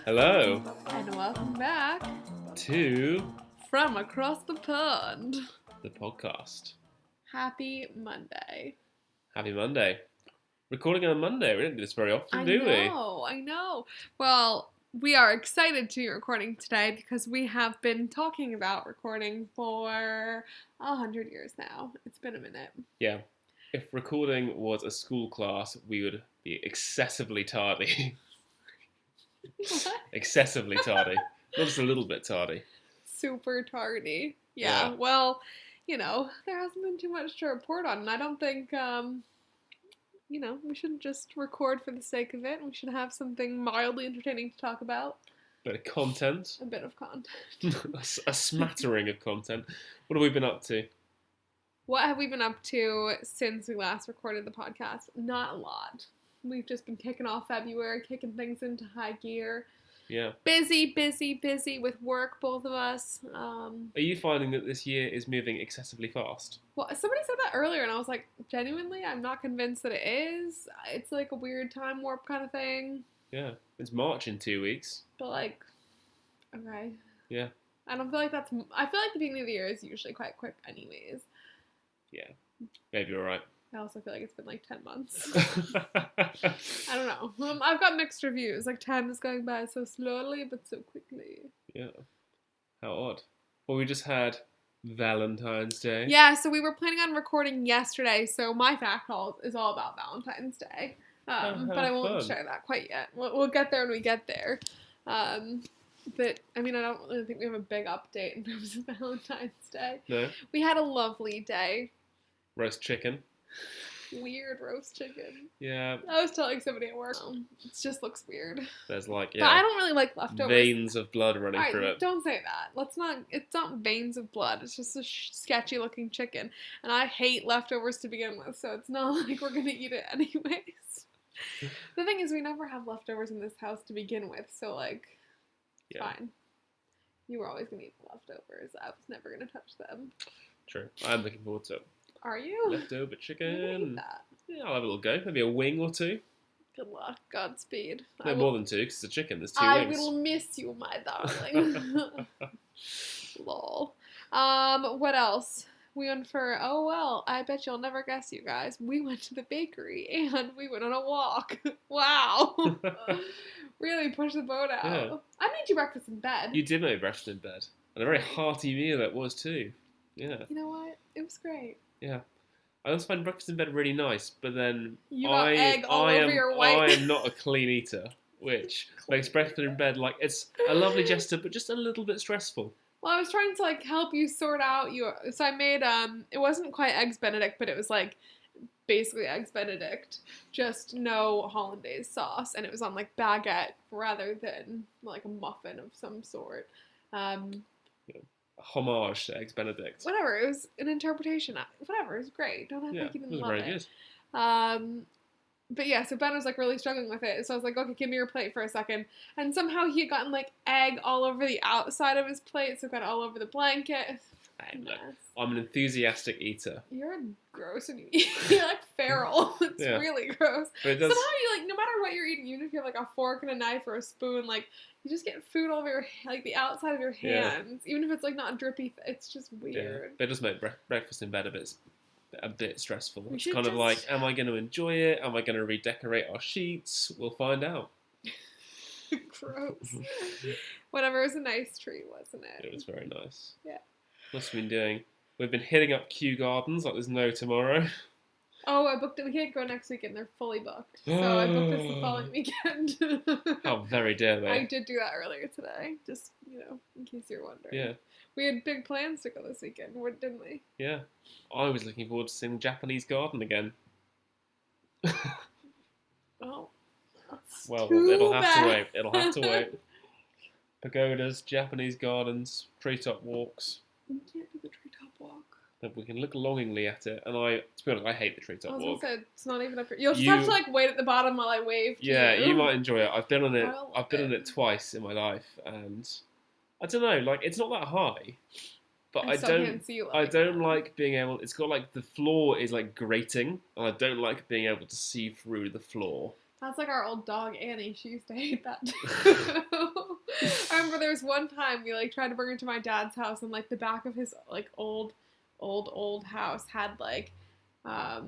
Hello And welcome back to from across the pond. the podcast. Happy Monday. Happy Monday. Recording on a Monday. We don't do this very often, do we? I know. Well, we are excited to be recording today because we have been talking about recording for 100 years now. It's been a minute. Yeah. If recording was a school class, we would be excessively tardy. What? Excessively tardy. Not just a little bit tardy. Super tardy. Yeah. Well, there hasn't been too much to report on, and I don't think, we shouldn't just record for the sake of it. We should have something mildly entertaining to talk about. Bit of content. A bit of content. A smattering of content. What have we been up to? What have we been up to since we last recorded the podcast? Not a lot. We've just been kicking off February, kicking things into high gear. Yeah. Busy with work, both of us. Are you finding that this year is moving excessively fast? Well, somebody said that earlier, and I was like, genuinely, I'm not convinced that it is. It's like a weird time warp kind of thing. Yeah. It's March in 2 weeks. But, like, okay. Yeah. I don't feel like that's... I feel like the beginning of the year is usually quite quick anyways. Yeah. Maybe you're right. I also feel like it's been like 10 months. I don't know. I've got mixed reviews. Like, time is going by so slowly, but so quickly. Yeah. How odd. Well, we just had Valentine's Day. Yeah, so we were planning on recording yesterday, so my fact haul is all about Valentine's Day. But I won't share that quite yet. We'll get there when we get there. But, I mean, I don't really think we have a big update in terms of Valentine's Day. No? We had a lovely day. Roast chicken. Weird roast chicken. Yeah. I was telling somebody at work. It just looks weird. There's like, But I don't really like leftovers. veins of blood running Alright, through it. Don't say that. It's not veins of blood. It's just a sketchy looking chicken. And I hate leftovers to begin with, so it's not like we're going to eat it anyways. The thing is, we never have leftovers in this house to begin with, so like, it's fine. You were always going to eat the leftovers. I was never going to touch them. True. I'm looking forward to it. Are you? Leftover chicken. Eat that. Yeah, I'll have a little go. Maybe a wing or two. Good luck. Godspeed. No more than two, because it's a chicken. There's two wings. I will miss you, my darling. Lol. What else? We went for, I bet you'll never guess, you guys. We went to the bakery, and we went on a walk. Wow. Really pushed the boat out. Yeah. I made you breakfast in bed. You did make breakfast in bed. And a very hearty meal it was, too. Yeah. You know what? It was great. Yeah. I also find breakfast in bed really nice, but then you got egg all over your white. I am not a clean eater, which makes breakfast in bed like it's a lovely gesture, but just a little bit stressful. Well, I was trying to like help you sort out so I made it wasn't quite eggs Benedict, but it was like basically eggs Benedict, just no hollandaise sauce, and it was on like baguette rather than like a muffin of some sort. Homage to Eggs Benedict. Whatever, it was an interpretation. Whatever, it was great. Don't have to keep it very good. But yeah, so Ben was like really struggling with it. So I was like, okay, give me your plate for a second. And somehow he had gotten like egg all over the outside of his plate, so it got all over the blanket. Hey, look, I'm an enthusiastic eater. You're gross and you're like feral. It's really gross. But it does... Somehow you like, no matter what you're eating, even if you have like a fork and a knife or a spoon, like you just get food all over your, like the outside of your hands. Even if it's like not drippy, it's just weird. Yeah. But it does make breakfast in bed a bit stressful. It's kind of like, am I going to enjoy it? Am I going to redecorate our sheets? We'll find out. Gross. Whatever, it was a nice treat, wasn't it? It was very nice. Yeah. What's we been doing? We've been hitting up Kew Gardens like there's no tomorrow. Oh, I booked it. We can't go next weekend. They're fully booked. So I booked this the following weekend. How very dare they. I did do that earlier today. Just, in case you're wondering. Yeah. We had big plans to go this weekend, didn't we? Yeah. I was looking forward to seeing Japanese Garden again. Oh. Well, it'll have to wait. It'll have to wait. Pagodas, Japanese gardens, treetop walks. We can't do the treetop walk. But we can look longingly at it, and to be honest, I hate the treetop walk. I was gonna say, it's not even up here. You'll just have to like wait at the bottom while I wave to you might enjoy it. I've been on it. I've been on it twice in my life, and I don't know. Like, it's not that high, but I don't like being able. It's got like the floor is like grating, and I don't like being able to see through the floor. That's like our old dog Annie. She used to hate that too. I remember there was one time we like tried to bring her to my dad's house, and like the back of his like old house had like I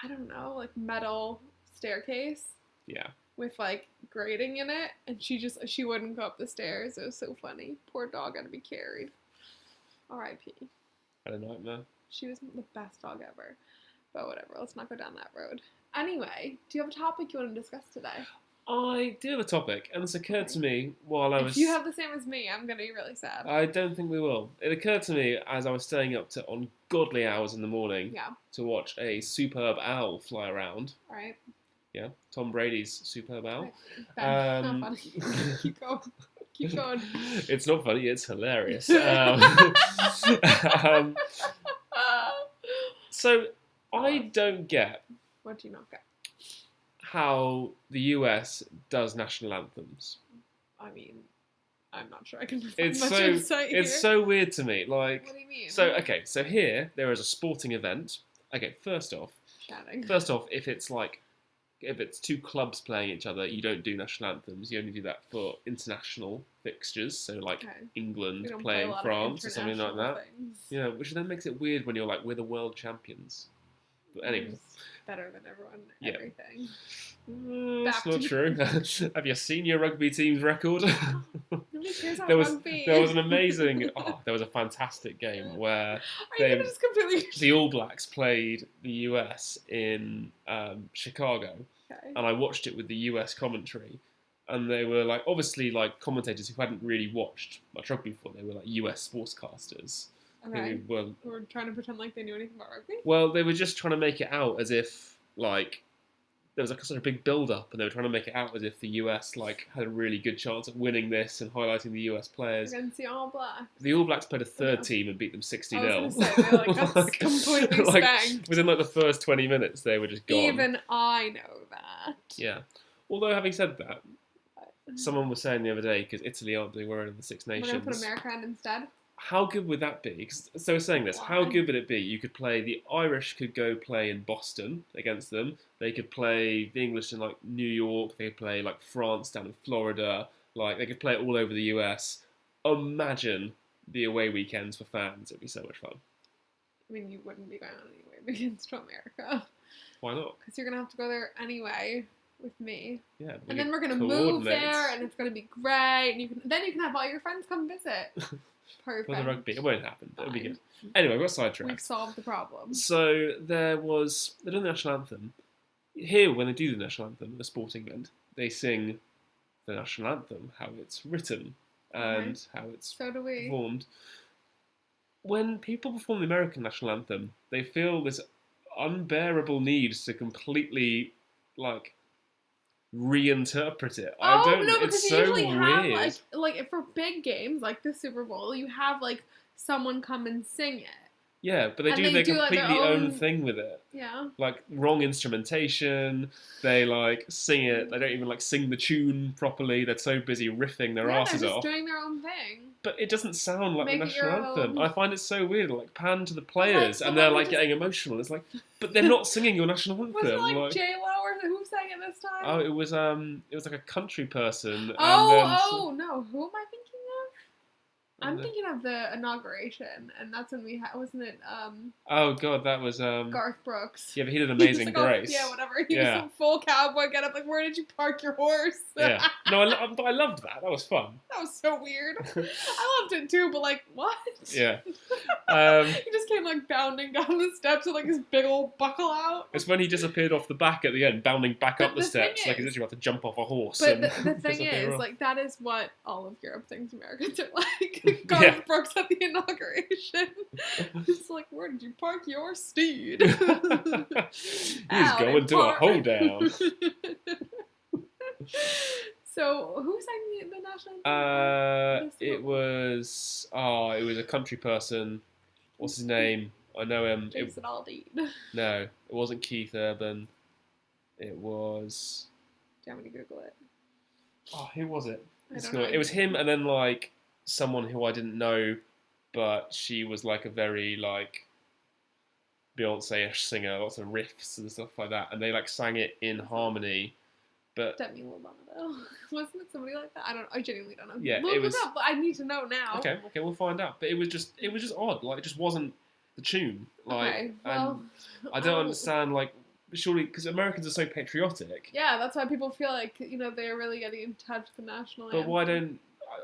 don't know, like metal staircase. Yeah. With like grating in it, and she wouldn't go up the stairs. It was so funny. Poor dog had to be carried. R.I.P. Had a nightmare. She was the best dog ever. But whatever, let's not go down that road. Anyway, do you have a topic you want to discuss today? I do have a topic, and this occurred to me while I was... If you have the same as me, I'm going to be really sad. I don't think we will. It occurred to me as I was staying up to ungodly hours in the morning to watch a superb owl fly around. Right. Yeah, Tom Brady's superb owl. Not funny. Keep going. Keep going. It's not funny, it's hilarious. So, I don't get... What do you not get? How the US does national anthems. I mean, I'm not sure I can provide It's much so insight here. it's so weird to me. Like, what do you mean? So here there is a sporting event. Okay, first off, if it's two clubs playing each other, you don't do national anthems. You only do that for international fixtures. So like England playing France or something like that. Things. Yeah, which then makes it weird when you're like, we're the world champions. But anyway. Better than everyone, everything. That's not true. Have you seen your rugby team's record? Nobody cares about rugby. There was an amazing, there was a fantastic game where the All Blacks played the US in Chicago, and I watched it with the US commentary, and they were like, obviously like commentators who hadn't really watched much rugby before. They were like US sportscasters. Okay. Who were trying to pretend like they knew anything about rugby? Well, they were just trying to make it out as if, like, there was like such a big build-up, and they were trying to make it out as if the US, like, had a really good chance of winning this and highlighting the US players. Against the All Blacks. The All Blacks played a third team and beat them 60-0. I was going to say, they're like, that's completely spanked. Within, like, the first 20 minutes, they were just gone. Even I know that. Yeah. Although, having said that, someone was saying the other day, because Italy aren't doing well in the Six Nations. We're going to put America in instead? How good would that be? So saying this, how good would it be? You could play, the Irish could go play in Boston against them. They could play the English in like New York. They could play like France down in Florida. Like they could play it all over the US. Imagine the away weekends for fans. It'd be so much fun. I mean, you wouldn't be going on anyway against America. Why not? Because you're going to have to go there anyway with me. Yeah. And then we're going to move there, and it's going to be great. And then you can have all your friends come visit. Perfect. For the rugby. It won't happen. It'll be good. Anyway, we got sidetracked. We've solved the problem. So they're doing the national anthem. Here, when they do the national anthem at a sporting event, they sing the national anthem, how it's written and how it's performed. When people perform the American national anthem, they feel this unbearable need to completely, like, reinterpret it. It's so usually weird. Have like for big games like the Super Bowl, you have like someone come and sing it. Yeah, but they do their completely own thing with it. Yeah. Like wrong instrumentation. They like sing it. They don't even like sing the tune properly. They're so busy riffing their asses they're off. just doing their own thing. But it doesn't sound like the national anthem. I find it so weird. Like pan to the players and they're like getting emotional. It's like, but they're not singing your national anthem. Was it like J-Lo or who sang it this time? Oh, it was like a country person. No, who am I thinking of? I'm thinking of the inauguration, and that's when wasn't it? Oh God, that was Garth Brooks. Yeah, but he did Amazing Grace. Whatever. He was a full cowboy get up. Like, where did you park your horse? Yeah. No, but I loved that. That was fun. That was so weird. I loved it too, but like, what? Yeah. He just came like bounding down the steps with like his big old buckle out. It's when he disappeared off the back at the end, bounding back up the steps, like he's literally about to jump off a horse. But the thing is, like, that is what all of Europe thinks Americans are like. Garth Brooks at the inauguration. It's like, where did you park your steed? He's going to a hoedown. So, who sang the national anthem? It was a country person. What's his name? I know him. Jason Aldean. No, it wasn't Keith Urban. It was... Do you want me to Google it? Oh, who was it? I don't know. It was him and then, like, someone who I didn't know, but she was, like, a very, like, Beyonce-ish singer, lots of riffs and stuff like that, and they, like, sang it in harmony, But Demi Lovato. Wasn't it somebody like that? I don't know. I genuinely don't know. Yeah, Look it up. I need to know now. Okay, we'll find out. But it was just odd. Like, it just wasn't the tune. Like, okay, well, and I don't understand. Like, surely because Americans are so patriotic. Yeah, that's why people feel like they're really getting in touch with the national anthem. But why don't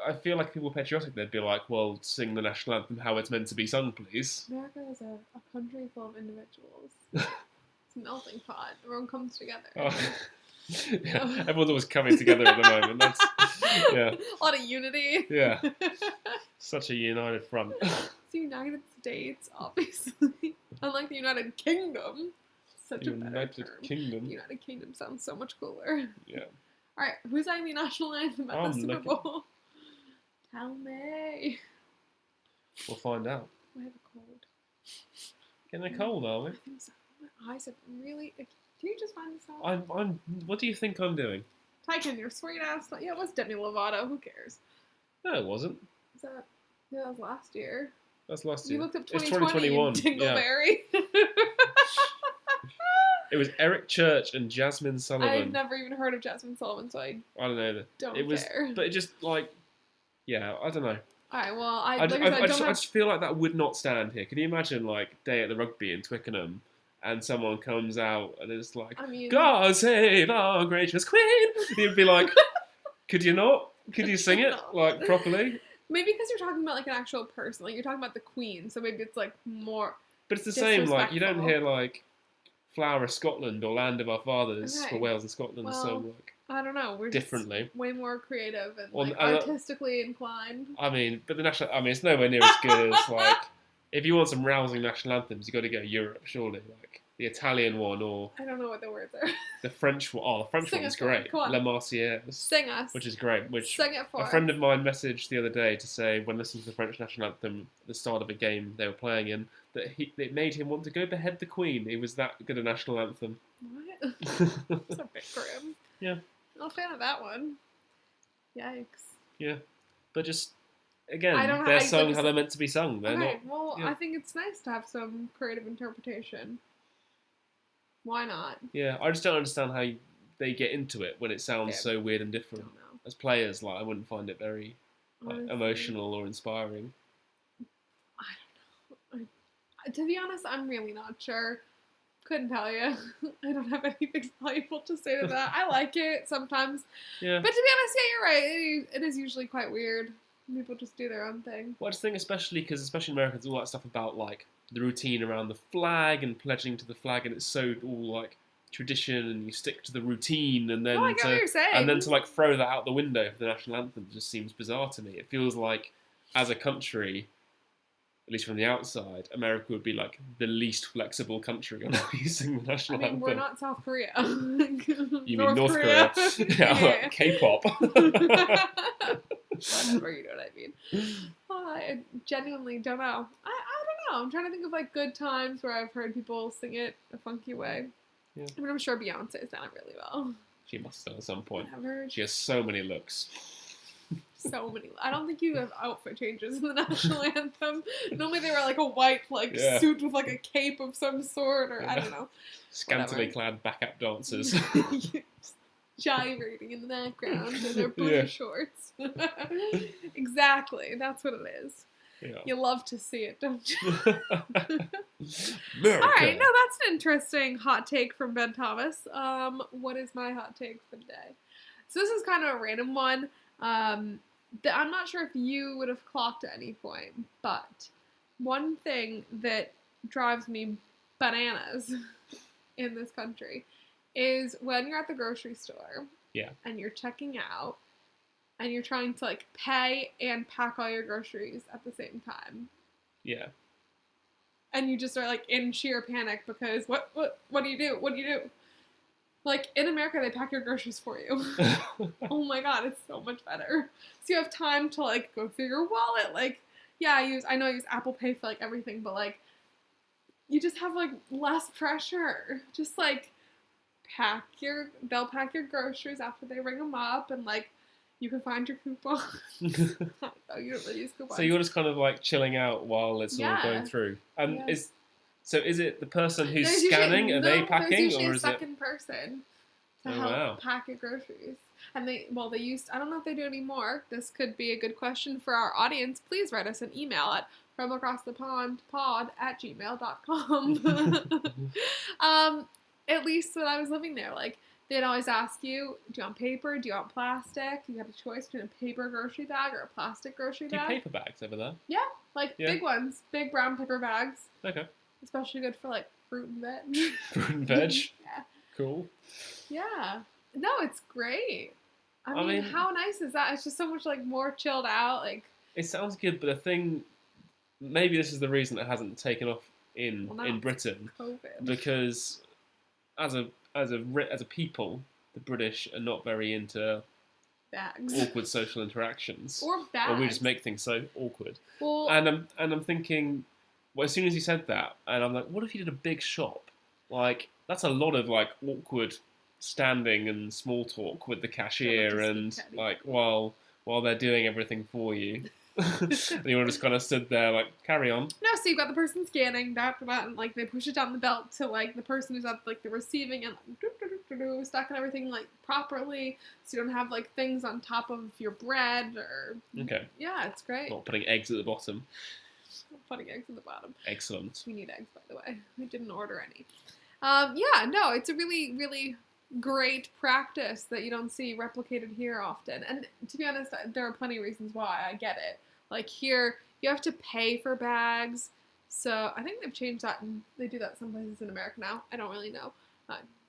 I feel like if people are patriotic? They'd be like, well, sing the national anthem how it's meant to be sung, please. America is a country full of individuals. It's a melting pot. Everyone comes together. Oh. Yeah, everyone's always coming together at the moment. That's a lot of unity. Yeah, such a united front. It's the United States, obviously, unlike the United Kingdom. Such a better term. Kingdom. United Kingdom sounds so much cooler. Yeah. All right, who's sang the national anthem at the Super Bowl? Tell me. We'll find out. I have a cold. Getting a cold, are we? I think so. My eyes have really. Can you just find this out? I'm. What do you think I'm doing? Tyke in your sweet ass. Yeah, it was Demi Lovato. Who cares? No, it wasn't. Is that? Yeah, that was last year. That's last year. You looked up 2021. Dingleberry. Yeah. It was Eric Church and Jasmine Sullivan. I've never even heard of Jasmine Sullivan, so I don't know. Don't it was, care. But it just I don't know. Alright, well, I just feel like that would not stand here. Can you imagine day at the rugby in Twickenham? And someone comes out and it's like, God save our gracious Queen. You'd be like, could you not? Could you sing it properly? Maybe because you're talking about an actual person, you're talking about the Queen, so maybe it's more. But it's the same. You don't hear Flower of Scotland or Land of Our Fathers for Wales and Scotland. Well, so I don't know. We're differently, just way more creative and artistically inclined. I mean, but it's nowhere near as good as if you want some rousing national anthems, you got to go Europe, surely. The Italian one or... I don't know what the words are. The French one. Oh, the French one's great. La Marseillaise. Sing us. Which is great. Sing it for a friend of mine messaged the other day to say, when listening to the French national anthem at the start of a game they were playing in, that it made him want to go behead the Queen. It was that good a national anthem. What? That's a bit grim. Yeah. Not a fan of that one. Yikes. Yeah. But just... Again, they're sung how they're meant to be sung. They're not. Well, I think it's nice to have some creative interpretation. Why not? Yeah, I just don't understand how they get into it when it sounds so weird and different. As players, I wouldn't find it very emotional or inspiring. I don't know. To be honest, I'm really not sure. Couldn't tell you. I don't have anything valuable to say to that. I like it sometimes. Yeah. But to be honest, yeah, you're right. It is usually quite weird. People just do their own thing. Well, I just think especially Americans, all that stuff about the routine around the flag and pledging to the flag, and it's so all tradition, and you stick to the routine, and then I get what you're saying. And then to throw that out the window for the national anthem just seems bizarre to me. It feels like as a country, at least from the outside, America would be the least flexible country on using the national anthem. We're not South Korea. You mean North Korea? Yeah. K-pop. Whatever, you know what I mean. I genuinely don't know. I don't know. I'm trying to think of good times where I've heard people sing it a funky way. Yeah. I mean, I'm sure Beyonce has done it really well. She must have at some point. Whatever. She has so many looks. So many. I don't think you have outfit changes in the national anthem. Normally they wear a white suit with a cape of some sort, or I don't know. Scantily clad backup dancers. Gyrating in the background in their booty shorts. Exactly. That's what it is. Yeah. You love to see it, don't you? Alright, no, that's an interesting hot take from Ben Thomas. What is my hot take for the day? So this is kind of a random one. I'm not sure if you would have clocked at any point, but one thing that drives me bananas in this country is when you're at the grocery store and you're checking out and you're trying to pay and pack all your groceries at the same time. Yeah. And you just are in sheer panic because what do you do? What do you do? In America, they pack your groceries for you. Oh my god, it's so much better. So you have time to go through your wallet. I know I use Apple Pay for everything, but you just have less pressure. Just they'll pack your groceries after they ring them up, and you can find your coupon. Oh, you don't really use coupons. So you're just kind of chilling out while it's all going through. Is it the person who's scanning? Are they packing, or is it a second person? to help pack your groceries. And they used, I don't know if they do anymore. This could be a good question for our audience. Please write us an email at fromacrossthepondpod@gmail.com. At least when I was living there, like, they'd always ask you, do you want paper? Do you want plastic? You have a choice between a paper grocery bag or a plastic grocery bag. Do you paper bags over there? Yeah, big ones. Big brown paper bags. Okay. Especially good for, like, fruit and veg. Fruit and veg? Yeah. Cool. Yeah. No, it's great. I mean, how nice is that? It's just so much, like, more chilled out. Like, it sounds good, but the thing, maybe this is the reason it hasn't taken off in Britain. COVID. Because as a people, the British are not very into bags. Awkward social interactions. Or bags. Or we just make things so awkward. Well, and I'm thinking, well, as soon as you said that, and I'm like, what if you did a big shop? Like, that's a lot of, like, awkward standing and small talk with the cashier and, like, while they're doing everything for you. And you're just kind of stood there, like, carry on. No, so you've got the person scanning, and, like, they push it down the belt to, like, the person who's at, like, the receiving and, like, stacking everything, like, properly, so you don't have, like, things on top of your bread, or... Okay. Yeah, it's great. Not putting eggs at the bottom. Putting eggs at the bottom. Excellent. We need eggs, by the way. We didn't order any. Yeah, no, it's a really, really great practice that you don't see replicated here often. And to be honest, there are plenty of reasons why. I get it. Like, here, you have to pay for bags. So I think they've changed that, and they do that some places in America now. I don't really know.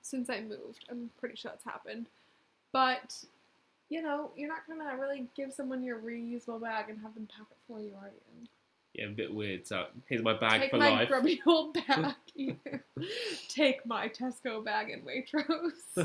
Since I moved, I'm pretty sure that's happened. But, you know, you're not going to really give someone your reusable bag and have them pack it for you, are you? Yeah, a bit weird. So here's my bag for life. Take my grubby old bag. Take my Tesco bag in Waitrose.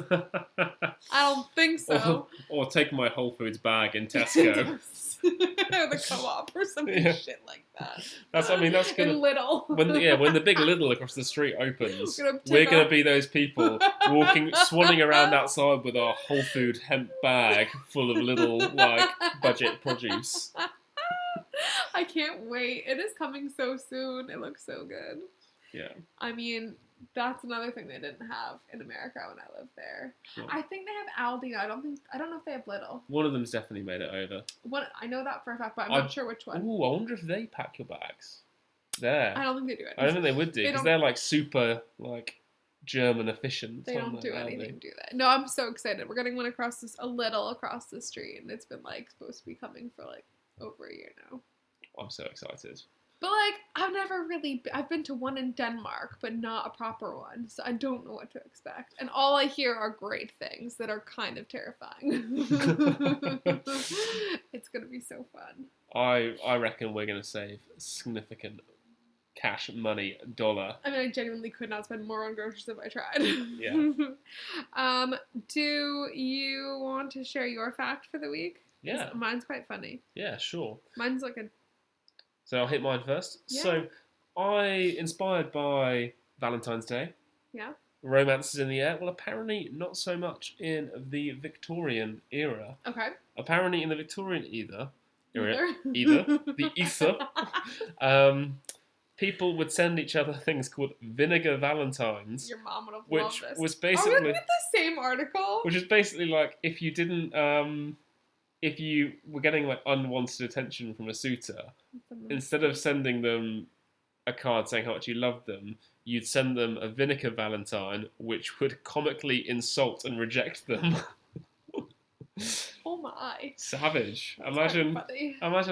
I don't think so. Or take my Whole Foods bag in Tesco. The Co-op or some shit like that. That's gonna in Lidl. when the big Lidl across the street opens, we're gonna be those people swanning around outside with our Whole Food hemp bag full of little, like, budget produce. I can't wait. It is coming so soon. It looks so good. Yeah. I mean, that's another thing they didn't have in America when I lived there. Sure. I think they have Aldi. I don't know if they have Lidl. One of them's definitely made it over. I know that for a fact, but I'm not sure which one. Ooh, I wonder if they pack your bags. There. I don't think they do it. I don't think they would do, because they're, like, super, like, German efficient. They don't do anything to that. No, I'm so excited. We're getting one a Lidl across the street, and it's been, like, supposed to be coming for, like, over a year now. I'm so excited. But, like, I've been to one in Denmark, but not a proper one, so I don't know what to expect. And all I hear are great things that are kind of terrifying. It's going to be so fun. I reckon we're going to save significant cash, money, dollar. I mean, I genuinely could not spend more on groceries if I tried. Yeah. Do you want to share your fact for the week? Yeah. Mine's quite funny. Yeah, sure. Mine's like So I'll hit mine first. Yeah. So inspired by Valentine's Day. Yeah. Romance is in the air. Well, apparently not so much in the Victorian era. Okay. Apparently in the Victorian either, the ether, people would send each other things called vinegar Valentines. Your mom would have loved this. Was basically... Are we looking at the same article? Which is basically like, if you didn't... if you were getting, like, unwanted attention from a suitor, instead of sending them a card saying how much you loved them, you'd send them a vinegar Valentine, which would comically insult and reject them. Oh my. Savage. That's Imagine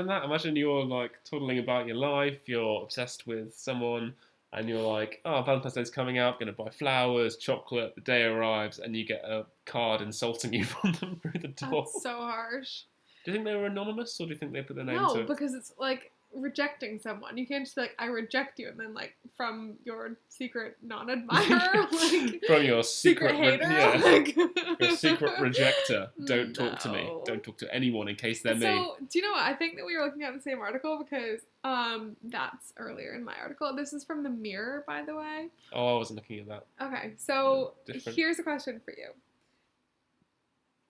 that. Imagine you're, like, toddling about your life, you're obsessed with someone, and you're like, oh, Valentine's Day's coming up, going to buy flowers, chocolate, the day arrives, and you get a card insulting you from them through the door. That's so harsh. Do you think they were anonymous, or do you think they put their name to No, it? because it's, like, rejecting someone. You can't just be like, I reject you, and then, like, from your secret non-admirer, like... From your secret hater? Your secret rejector. Don't talk to me. Don't talk to anyone in case they're me. So, do you know what? I think that we were looking at the same article because that's earlier in my article. This is from the Mirror, by the way. Oh, I wasn't looking at that. Okay, so Different. Here's a question for you.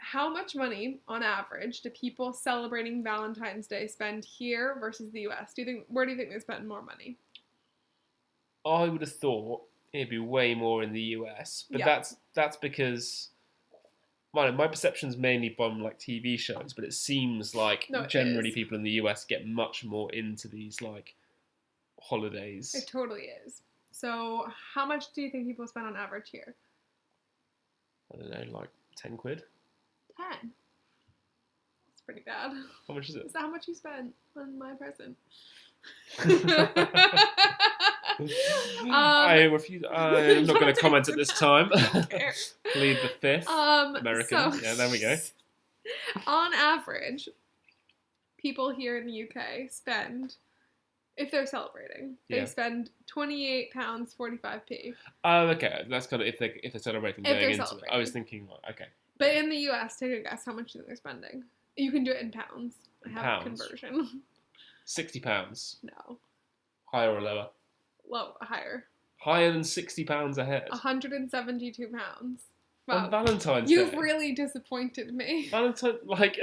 How much money, on average, do people celebrating Valentine's Day spend here versus the US? Where do you think they spend more money? I would have thought it'd be way more in the US, but Yeah. that's because my perception's mainly from like TV shows, but it seems like generally people in the US get much more into these like holidays. It totally is. So how much do you think people spend on average here? I don't know, like 10 quid? 10? That's pretty bad. How much is it? Is that how much you spent on my present? I refuse. I'm not going to comment at this time. Plead the fifth. American. So, yeah, there we go. On average, people here in the UK spend, if they're celebrating, they spend £28.45p. Oh, okay. That's kind of if they're celebrating going into it. I was thinking, okay. But in the US, take a guess how much they're spending. You can do it in pounds. I have a conversion. £60. No. Higher or lower? Higher. Higher than £60 a head? £172. Wow. On Valentine's Day? You've really disappointed me. Like...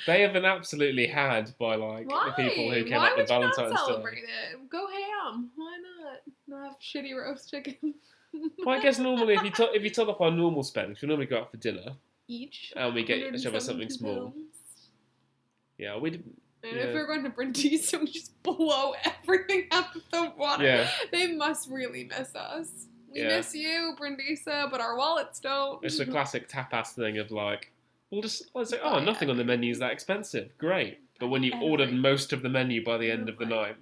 They have been absolutely had by, like, the people who came up with Valentine's Day. Why would you not celebrate it? Go ham. Why not? Not have shitty roast chicken. Well, I guess normally, if you top up our normal spend, we normally go out for dinner. Each? And we get each other something small. Yeah, we didn't... And if we're going to Brindisi, we just blow everything out of the water. Yeah. They must really miss us. We miss you, Brindisi, but our wallets don't. It's a classic tapas thing of like, let's say, nothing on the menu is that expensive. Great. But when you ordered most of the menu by the end of the night.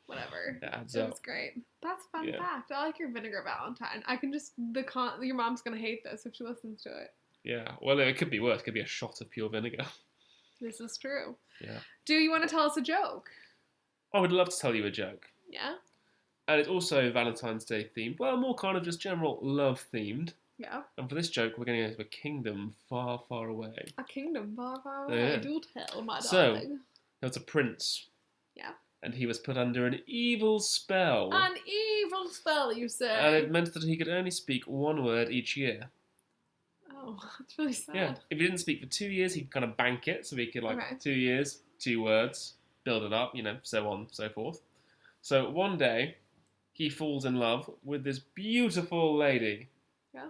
Whatever. It adds up. That's great. That's a fun fact. I like your vinegar Valentine. I can just, your mom's going to hate this if she listens to it. Yeah. Well, it could be worse. It could be a shot of pure vinegar. This is true. Yeah. Do you want to tell us a joke? I would love to tell you a joke. Yeah? And it's also Valentine's Day themed. Well, more kind of just general love themed. Yeah. And for this joke, we're going to go to a kingdom far, far away. A kingdom far, far away? Yeah. Do tell, my darling. So, there was a prince. Yeah. And he was put under an evil spell. An evil spell, you say? And it meant that he could only speak one word each year. Oh, that's really sad. Yeah, if he didn't speak for 2 years, he'd kind of bank it, so he could 2 years, 2 words, build it up, so on and so forth. So one day, he falls in love with this beautiful lady. Yeah.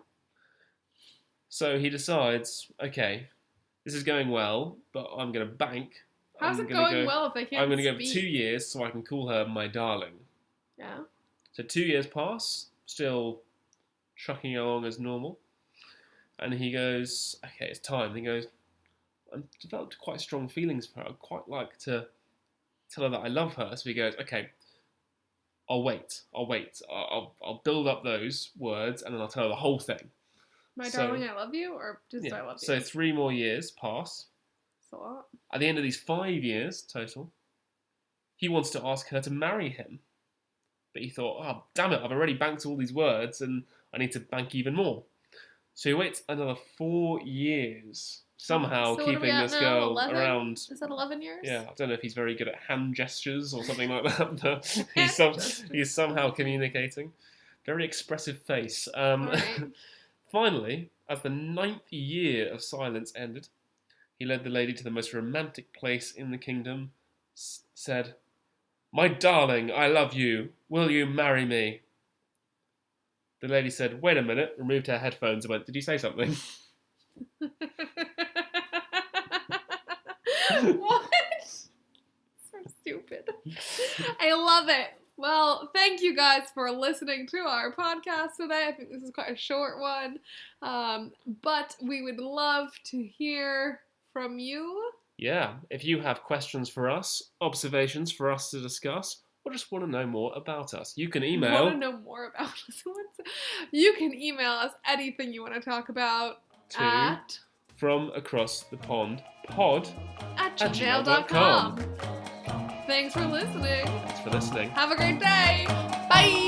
So he decides, okay, this is going well, but I'm going to bank. How's it going well if they can't speak? I'm going to go for 2 years so I can call her my darling. Yeah. So 2 years pass, still trucking along as normal. And he goes, okay, it's time. And he goes, I've developed quite strong feelings for her. I'd quite like to tell her that I love her. So he goes, okay, I'll wait. I'll build up those words and then I'll tell her the whole thing. My darling, I love you, or just I love you? So 3 more years pass. That's a lot. At the end of these 5 years total, he wants to ask her to marry him. But he thought, oh, damn it, I've already banked all these words and I need to bank even more. So he waits another 4 years, somehow keeping this girl 11? around. Is that 11 years? Yeah, I don't know if he's very good at hand gestures or something like that, but he's somehow communicating. Very expressive face. Right. Finally, as the 9th year of silence ended, he led the lady to the most romantic place in the kingdom, said, "My darling, I love you. Will you marry me?" The lady said, "Wait a minute," removed her headphones and went, "Did you say something?" What? So stupid. I love it. Well, thank you guys for listening to our podcast today. I think this is quite a short one. But we would love to hear from you. Yeah, if you have questions for us, observations for us to discuss, or just want to know more about us, you can email... Want to know more about us? You can email us anything you want to talk about at... From Across the Pond pod at gmail.com. Thanks for listening. Thanks for listening. Have a great day. Bye.